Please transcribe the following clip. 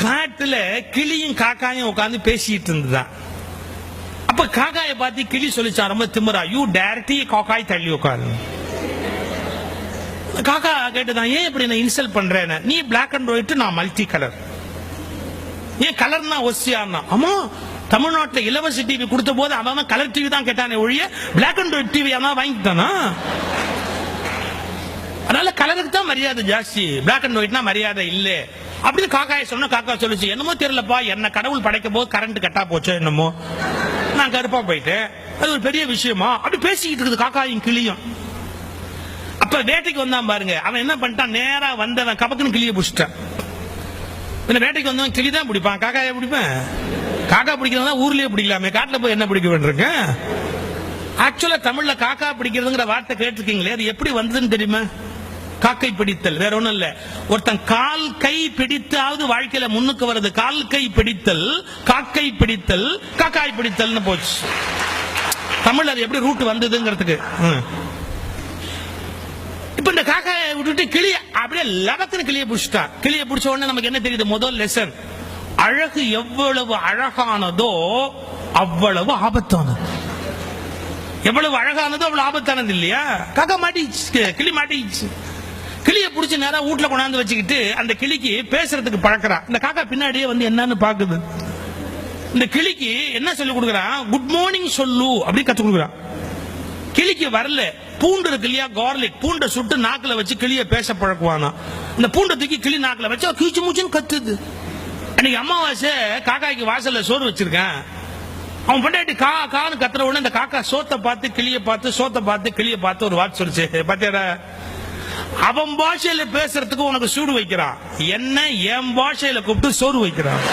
காட்டுல கிளியும் காக்காயும் உட்காந்து பேசிட்டு இருந்துதான். அப்ப காக்காயை பார்த்து கிளி சொல்லிச்சா ரொம்ப திமிரா, யூ டைரக்ட்லி காக்காய் தள்ளி உட்காரு. காக்கா கேட்டுதான், ஏன் இப்படி நான் இன்சல்ட் பண்றேன், நீ பிளாக் அண்ட் ஒயிட் நான் மல்டி கலர், ஏன் கலர்னா ஒசியானா. ஆமா, தமிழ்நாட்டில் இலவச டிவி கொடுத்த போது அவன் கலர் டிவி தான் கேட்டானே ஒழிய பிளாக் அண்ட் ஒயிட் டிவி அவன் வாங்கிட்டானா. அதனால கலருக்கு தான் மரியாதை ஜாஸ்தி, பிளாக் அண்ட் ஒயிட்னா மரியாதை இல்லை அப்படின்னு காக்காயை சொன்ன. காக்கா சொல்லிச்சு, என்னமோ தெரியலப்பா, என்ன கடவுள் படைக்கும் போது கரண்ட் கட்டா போச்சு என்னமோ, நான் கருப்பா போயிட்டேன், அது ஒரு பெரிய விஷயமா அப்படி பேசிக்கிட்டு இருக்குது காக்காயும் கிளியும். அப்ப வேட்டைக்கு வந்தான் பாருங்க, அவன் என்ன பண்ணிட்டான், நேரா வந்தவன் கபக்குன்னு கிளியை பிடிச்சிட்டான். வேட்டைக்கு வந்தவன் கிளி தான் பிடிப்பான், காக்காயை பிடிப்பேன். காக்கா பிடிக்கிறதா ஊர்லயே பிடிக்கலாமே, காட்டுல போய் என்ன பிடிக்க வேண்டியிருக்கேன். ஆக்சுவலா தமிழ்ல காக்கா பிடிக்கிறதுங்கிற வார்த்தை கேட்டிருக்கீங்களே, அது எப்படி வந்ததுன்னு தெரியுமா? காக்கை பிடித்தல், வேற ஒண்ணும் இல்ல. ஒருத்தன் கால் கை பிடித்தாவது வாழ்க்கையில முன்னுக்கு வருது. கால் கை பிடித்தல், காக்கை பிடித்தல், காக்காய் பிடித்தல்னு போச்சு. தமிழ் அது எப்படி ரூட் வந்ததுங்கிறதுக்கு. இப்ப இந்த காக்காயை விட்டுட்டு கிளி அப்படியே லகத்துன்னு கிளியை பிடிச்சிட்டா. கிளியை பிடிச்ச உடனே நமக்கு என்ன தெரியுது? முதல் லெசன், அழகு எவ்வளவு அழகானதோ அவ்வளவு ஆபத்தானது. எவ்வளவு அழகானதோ அவ்வளவு ஆபத்தானது இல்லையா? காக்கா மாட்டிச்சு, கிளி மாட்டிச்சு. கிளியை பிடிச்சி நேரம் வீட்டுல கொண்டாந்து வச்சுக்கிட்டு அந்த கிளிக்கு பேசுறதுக்கு பழக்கிறா. இந்த காக்கா பின்னாடியே வந்து என்னன்னு பாக்குது. இந்த கிளிக்கு என்ன சொல்லி கொடுக்குறான், குட் மார்னிங் சொல்லு அப்படி கத்து கொடுக்குறான். கிளிக்கு வரல. பூண்டு இருக்கு இல்லையா, கார்லிக், பூண்டை சுட்டு நாக்குல வச்சு கிளியை பேச பழக்குவானா. இந்த பூண்டை தூக்கி கிளி நாக்குல வச்சு கீச்சு மூச்சுன்னு கத்துது. அன்னைக்கு அமாவாசை காக்காய்க்கு வாசல்ல சோறு வச்சிருக்கேன். அவன் பொண்டாட்டி கா கான்னு கத்துற உடனே இந்த காக்கா சோத்தை பார்த்து கிளியை பார்த்து, சோத்தை பார்த்து கிளியை பார்த்து ஒரு வார்த்தை சொல்லிச்சு, பாத்தியாடா, அவன் பாஷையில பேசுறதுக்கு உனக்கு சூடு வைக்கிறான், என்ன என் பாஷையில கூப்பிட்டு சோறு வைக்கிறான்.